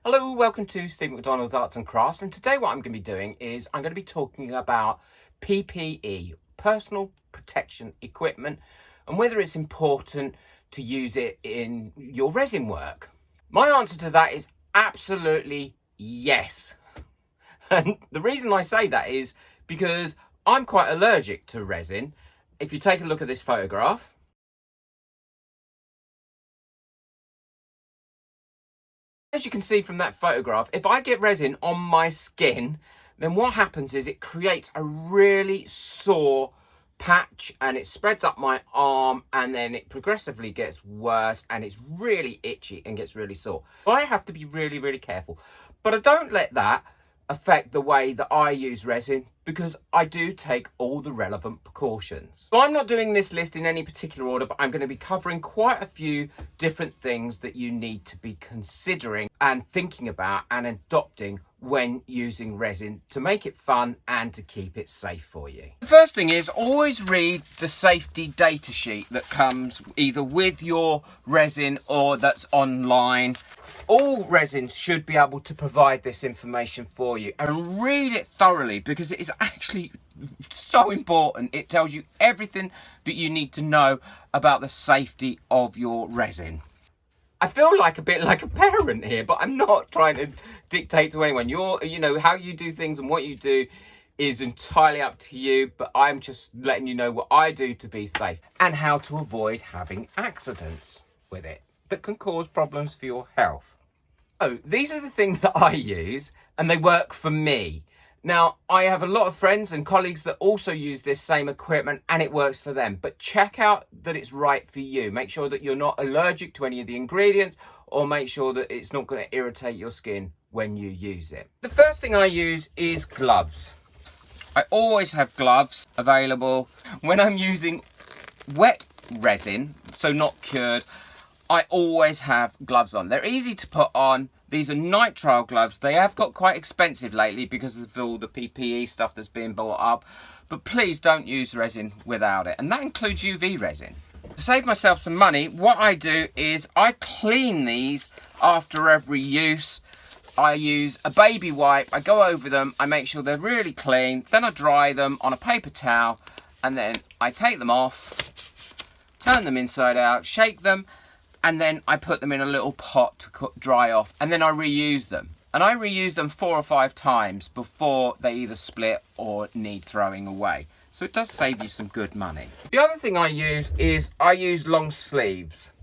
Hello, welcome to Steve McDonald's Arts and Crafts, and today what I'm going to be doing is I'm going to be talking about PPE, personal protection equipment, and whether it's important to use it in your resin work. My answer to that is absolutely yes. And the reason I say that is because I'm quite allergic to resin. If you take a look at this photograph, as you can see from that photograph, if I get resin on my skin, then what happens is it creates a really sore patch and it spreads up my arm, and then it progressively gets worse and it's really itchy and gets really sore. I have to be really, really careful. But I don't let that affect the way that I use resin, because I do take all the relevant precautions. So I'm not doing this list in any particular order, but I'm going to be covering quite a few different things that you need to be considering and thinking about and adopting when using resin to make it fun and to keep it safe for you. The first thing is always read the safety data sheet that comes either with your resin or that's online. All resins should be able to provide this information for you, and read it thoroughly because it is actually so important. It tells you everything that you need to know about the safety of your resin. I feel like a bit like a parent here, but I'm not trying to dictate to anyone. How you do things and what you do is entirely up to you, but I'm just letting you know what I do to be safe and how to avoid having accidents with it that can cause problems for your health. Oh, these are the things that I use and they work for me. Now, I have a lot of friends and colleagues that also use this same equipment and it works for them, but check out that it's right for you. Make sure that you're not allergic to any of the ingredients, or make sure that it's not going to irritate your skin when you use it. The first thing I use is gloves. I always have gloves available. When I'm using wet resin, so not cured, I always have gloves on. They're easy to put on. These are nitrile gloves. They have got quite expensive lately because of all the PPE stuff that's being bought up. But please don't use resin without it. And that includes UV resin. To save myself some money, what I do is I clean these after every use. I use a baby wipe. I go over them. I make sure they're really clean. Then I dry them on a paper towel. And then I take them off, turn them inside out, shake them, and then I put them in a little pot to dry off, and then I reuse them. And I reuse them 4 or 5 times before they either split or need throwing away. So it does save you some good money. The other thing I use long sleeves.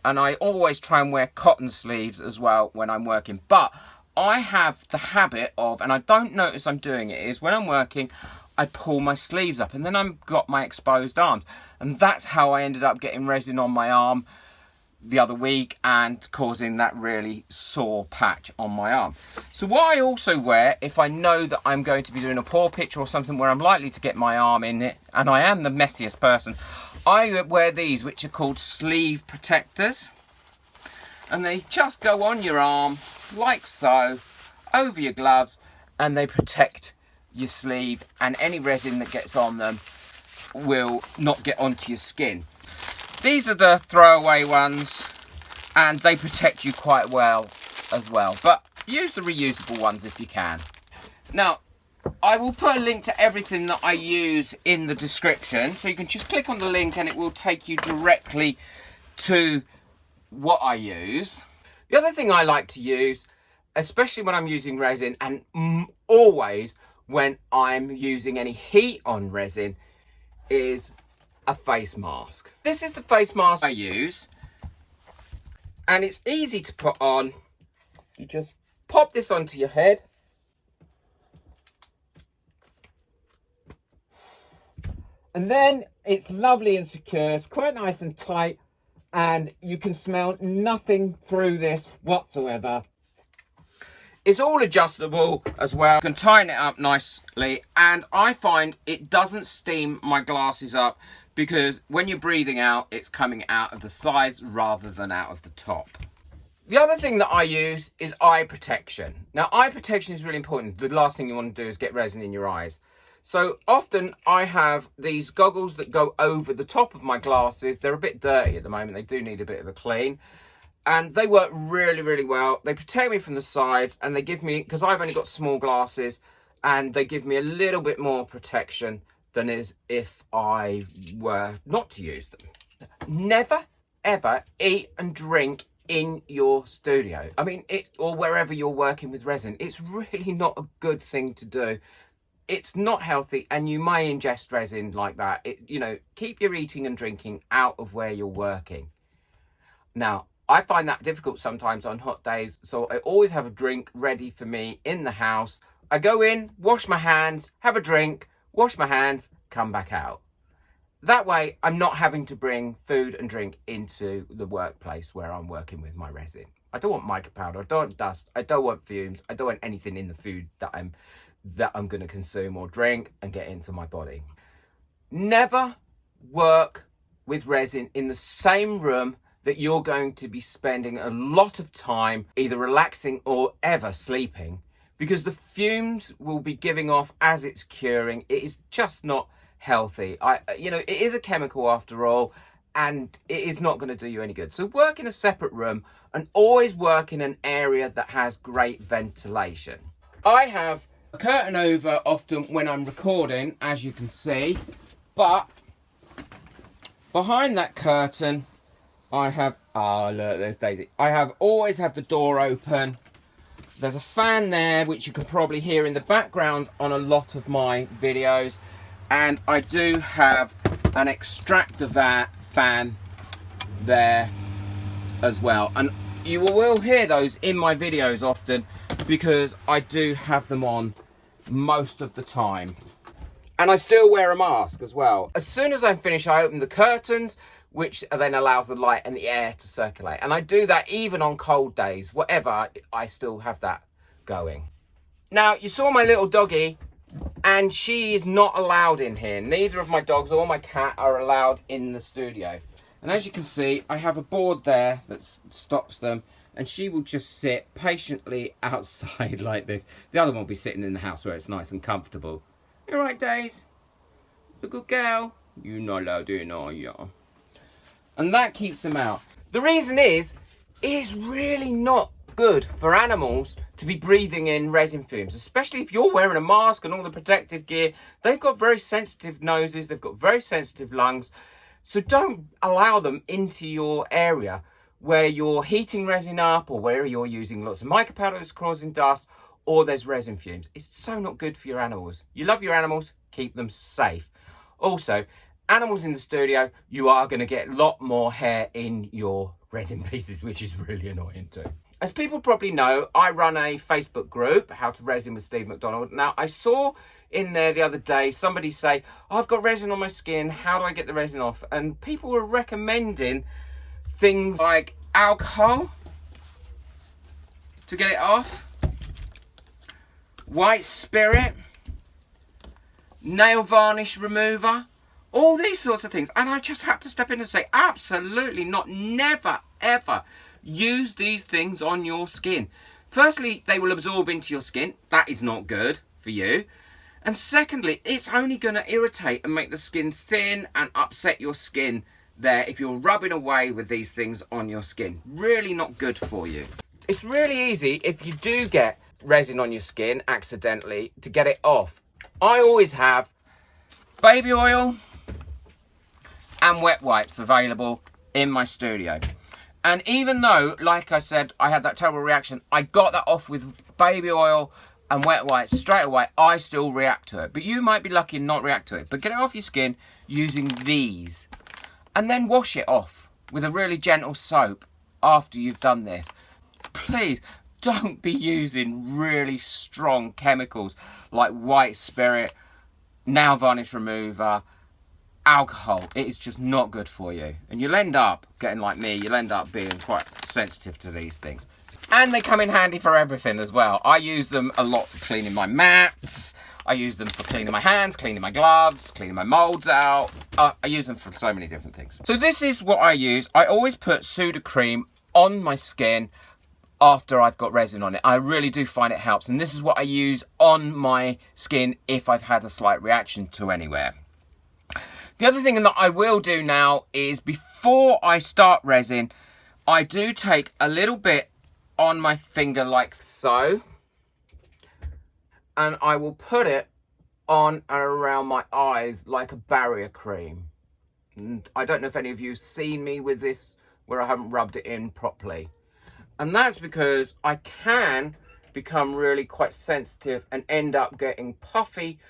And I always try and wear cotton sleeves as well when I'm working. But I have the habit of, and I don't notice I'm doing it, is when I'm working, I pull my sleeves up and then I've got my exposed arms. And that's how I ended up getting resin on my arm the other week and causing that really sore patch on my arm. So what I also wear, if I know that I'm going to be doing a pour picture or something where I'm likely to get my arm in it, and I am the messiest person, I wear these, which are called sleeve protectors. And they just go on your arm like so, over your gloves, and they protect your sleeve, and any resin that gets on them will not get onto your skin. These are the throwaway ones, and they protect you quite well as well. But use the reusable ones if you can. Now, I will put a link to everything that I use in the description, so you can just click on the link and it will take you directly to what I use. The other thing I like to use, especially when I'm using resin, and always when I'm using any heat on resin, is a face mask. This is the face mask I use, and it's easy to put on. You just pop this onto your head, and then it's lovely and secure. It's quite nice and tight, and you can smell nothing through this whatsoever. It's all adjustable as well. You can tighten it up nicely, and I find it doesn't steam my glasses up, because when you're breathing out, it's coming out of the sides rather than out of the top. The other thing that I use is eye protection. Now, eye protection is really important. The last thing you want to do is get resin in your eyes. So often I have these goggles that go over the top of my glasses. They're a bit dirty at the moment. They do need a bit of a clean. And they work really, really well. They protect me from the sides, and they give me, because I've only got small glasses, and they give me a little bit more protection than is if I were not to use them. Never, ever eat and drink in your studio. I mean, or wherever you're working with resin. It's really not a good thing to do. It's not healthy, and you may ingest resin like that. Keep your eating and drinking out of where you're working. Now, I find that difficult sometimes on hot days, so I always have a drink ready for me in the house. I go in, wash my hands, have a drink, wash my hands, come back out. That way, I'm not having to bring food and drink into the workplace where I'm working with my resin. I don't want mica powder, I don't want dust, I don't want fumes, I don't want anything in the food that I'm going to consume or drink and get into my body. Never work with resin in the same room that you're going to be spending a lot of time either relaxing or ever sleeping, because the fumes will be giving off as it's curing. It is just not healthy. It is a chemical after all, and it is not going to do you any good. So work in a separate room, and always work in an area that has great ventilation. I have a curtain over often when I'm recording, as you can see, but behind that curtain I have, look, there's Daisy. Always have the door open. There's a fan there, which you can probably hear in the background on a lot of my videos. And I do have an extractor fan there as well. And you will hear those in my videos often, because I do have them on most of the time. And I still wear a mask as well. As soon as I'm finished, I open the curtains, which then allows the light and the air to circulate. And I do that even on cold days, whatever, I still have that going. Now, you saw my little doggy, and she is not allowed in here. Neither of my dogs or my cat are allowed in the studio. And as you can see, I have a board there that stops them, and she will just sit patiently outside like this. The other one will be sitting in the house where it's nice and comfortable. You all right, Daisy? A good girl? You're not allowed in, are you? And that keeps them out. The reason is, it's really not good for animals to be breathing in resin fumes, especially if you're wearing a mask and all the protective gear. They've got very sensitive noses, they've got very sensitive lungs, so don't allow them into your area where you're heating resin up, or where you're using lots of mica powder that's causing dust, or there's resin fumes. It's so not good for your animals. You love your animals, keep them safe. Also, animals in the studio, you are going to get a lot more hair in your resin pieces, which is really annoying too. As people probably know, I run a Facebook group, How to Resin with Steve McDonald. Now, I saw in there the other day somebody say, I've got resin on my skin, how do I get the resin off? And people were recommending things like alcohol to get it off, white spirit, nail varnish remover, all these sorts of things. And I just had to step in and say, absolutely not, never, ever use these things on your skin. Firstly, they will absorb into your skin. That is not good for you. And secondly, it's only going to irritate and make the skin thin and upset your skin there if you're rubbing away with these things on your skin. Really not good for you. It's really easy if you do get resin on your skin accidentally to get it off. I always have baby oil and wet wipes available in my studio. And even though, like I said, I had that terrible reaction, I got that off with baby oil and wet wipes straight away. I still react to it. But you might be lucky and not react to it. But get it off your skin using these. And then wash it off with a really gentle soap after you've done this. Please don't be using really strong chemicals like white spirit, nail varnish remover, alcohol. It is just not good for you, and you'll end up getting like me. You'll end up being quite sensitive to these things, and they come in handy for everything as well. I use them a lot for cleaning my mats. I use them for cleaning my hands, cleaning my gloves, cleaning my molds out. I use them for so many different things. So this is what I use. I always put Sudocrem on my skin after I've got resin on it. I really do find it helps, and this is what I use on my skin if I've had a slight reaction to anywhere. The other thing that I will do now is, before I start resin, I do take a little bit on my finger like so, and I will put it on and around my eyes like a barrier cream. And I don't know if any of you have seen me with this where I haven't rubbed it in properly. And that's because I can become really quite sensitive and end up getting puffy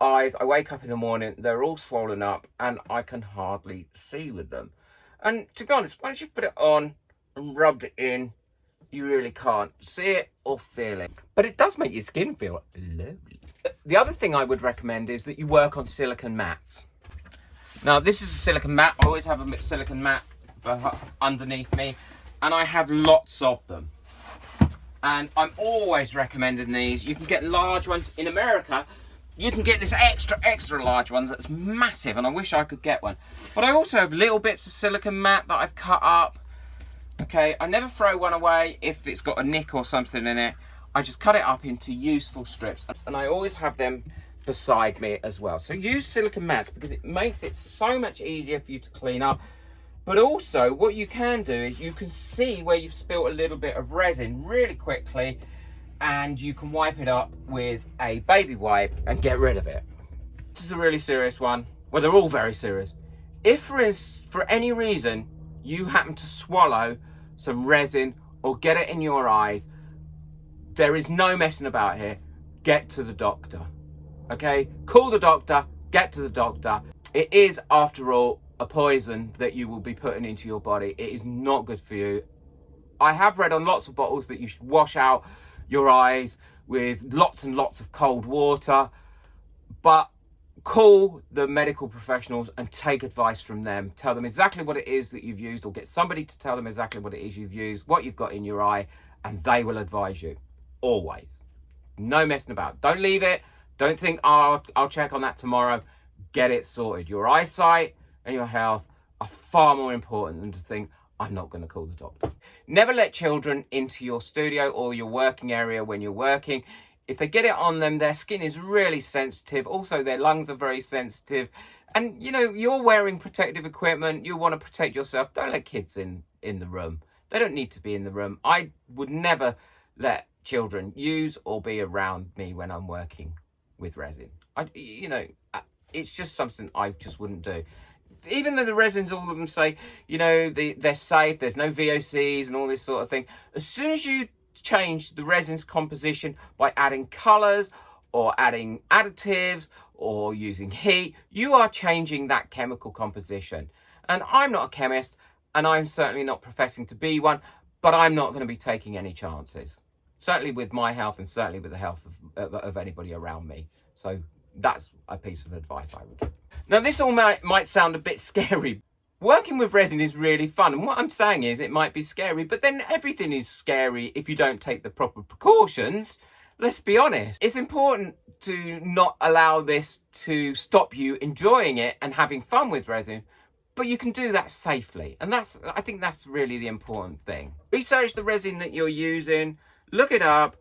eyes. I wake up in the morning, they're all swollen up and I can hardly see with them. And to be honest, once you've put it on and rubbed it in, you really can't see it or feel it. But it does make your skin feel lovely. The other thing I would recommend is that you work on silicone mats. Now, this is a silicone mat. I always have a silicone mat underneath me, and I have lots of them. And I'm always recommending these. You can get large ones. In America, you can get this extra large ones that's massive, and I wish I could get one. But I also have little bits of silicone mat that I've cut up. Okay, I never throw one away if it's got a nick or something in it. I just cut it up into useful strips, and I always have them beside me as well. So use silicone mats because it makes it so much easier for you to clean up. But also what you can do is you can see where you've spilt a little bit of resin really quickly, and you can wipe it up with a baby wipe and get rid of it. This is a really serious one. Well, they're all very serious. If for any reason you happen to swallow some resin or get it in your eyes, there is no messing about here. Get to the doctor. Okay? Call the doctor, get to the doctor. It is, after all, a poison that you will be putting into your body. It is not good for you. I have read on lots of bottles that you should wash out your eyes with lots and lots of cold water, but call the medical professionals and take advice from them. Tell them exactly what it is that you've used, or get somebody to tell them exactly what it is you've used, what you've got in your eye, and they will advise you. Always. No messing about. Don't leave it. Don't think, oh, I'll check on that tomorrow. Get it sorted. Your eyesight and your health are far more important than to think, I'm not going to call the doctor. Never let children into your studio or your working area when you're working. If they get it on them, their skin is really sensitive. Also, their lungs are very sensitive. And, you know, you're wearing protective equipment. You want to protect yourself. Don't let kids in the room. They don't need to be in the room. I would never let children use or be around me when I'm working with resin. It's just something I just wouldn't do. Even though the resins, all of them say, you know, they're safe, there's no VOCs and all this sort of thing. As soon as you change the resin's composition by adding colours or adding additives or using heat, you are changing that chemical composition. And I'm not a chemist, and I'm certainly not professing to be one, but I'm not going to be taking any chances. Certainly with my health and certainly with the health of anybody around me. So that's a piece of advice I would give. Now, this all might sound a bit scary. Working with resin is really fun. And what I'm saying is it might be scary, but then everything is scary if you don't take the proper precautions. Let's be honest. It's important to not allow this to stop you enjoying it and having fun with resin, but you can do that safely. And I think that's really the important thing. Research the resin that you're using, look it up,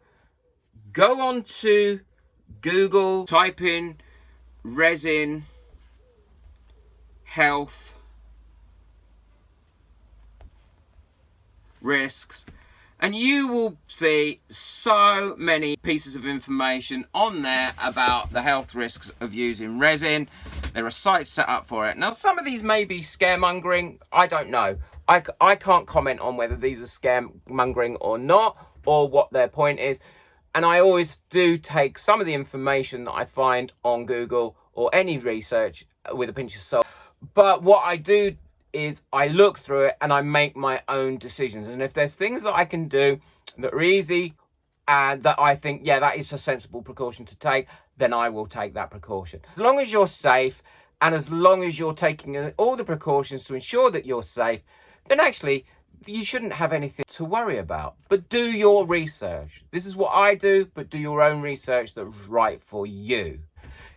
go on to Google, type in resin health risks, and you will see so many pieces of information on there about the health risks of using resin. There are sites set up for it. Now, some of these may be scaremongering. I don't know. I can't comment on whether these are scaremongering or not, or what their point is. And I always do take some of the information that I find on Google or any research with a pinch of salt. But what I do is I look through it and I make my own decisions. And if there's things that I can do that are easy and that I think, yeah, that is a sensible precaution to take, then I will take that precaution. As long as you're safe and as long as you're taking all the precautions to ensure that you're safe, then actually you shouldn't have anything to worry about. But do your research. This is what I do, but do your own research that's right for you.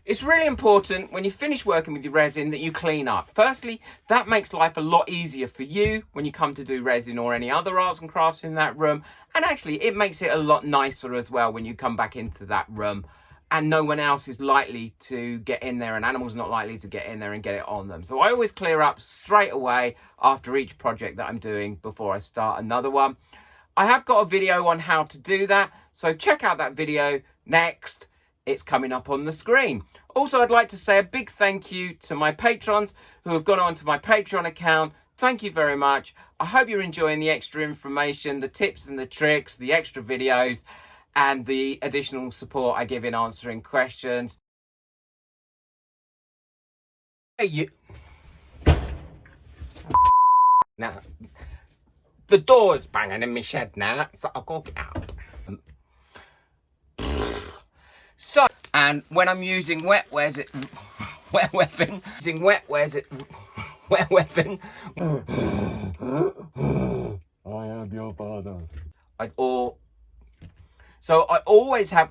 It's really important when you finish working with your resin that you clean up. Firstly, that makes life a lot easier for you when you come to do resin or any other arts and crafts in that room. And actually, it makes it a lot nicer as well when you come back into that room and no one else is likely to get in there, and animals not likely to get in there and get it on them. So I always clear up straight away after each project that I'm doing before I start another one. I have got a video on how to do that, so check out that video next. It's coming up on the screen. Also, I'd like to say a big thank you to my patrons who have gone on to my Patreon account. Thank you very much. I hope you're enjoying the extra information, the tips and the tricks, the extra videos, and the additional support I give in answering questions. Hey, now, the door's banging in my shed now, so I'll go get out. So, and when I'm using wet weapon, using wet weapon. I am your father. I always have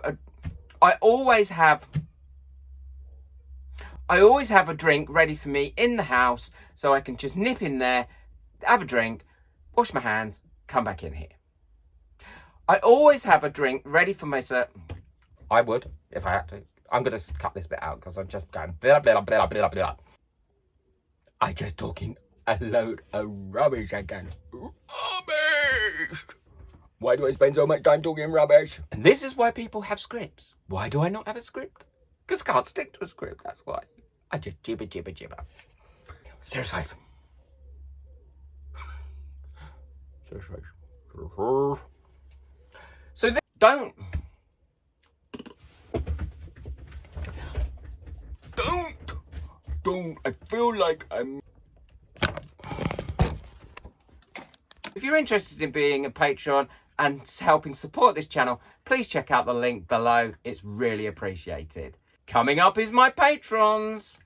a drink ready for me in the house, so I can just nip in there, have a drink, wash my hands, come back in here. I always have a drink ready for myself. I would, if I had to. I'm going to cut this bit out because I'm just going blah, blah, blah, blah, blah. I'm just talking a load of rubbish again. Rubbish! Why do I spend so much time talking rubbish? And this is why people have scripts. Why do I not have a script? Because I can't stick to a script, that's why. I just jibber. Seriously. So don't. I feel like I'm... If you're interested in being a patron and helping support this channel, please check out the link below. It's really appreciated. Coming up is my patrons.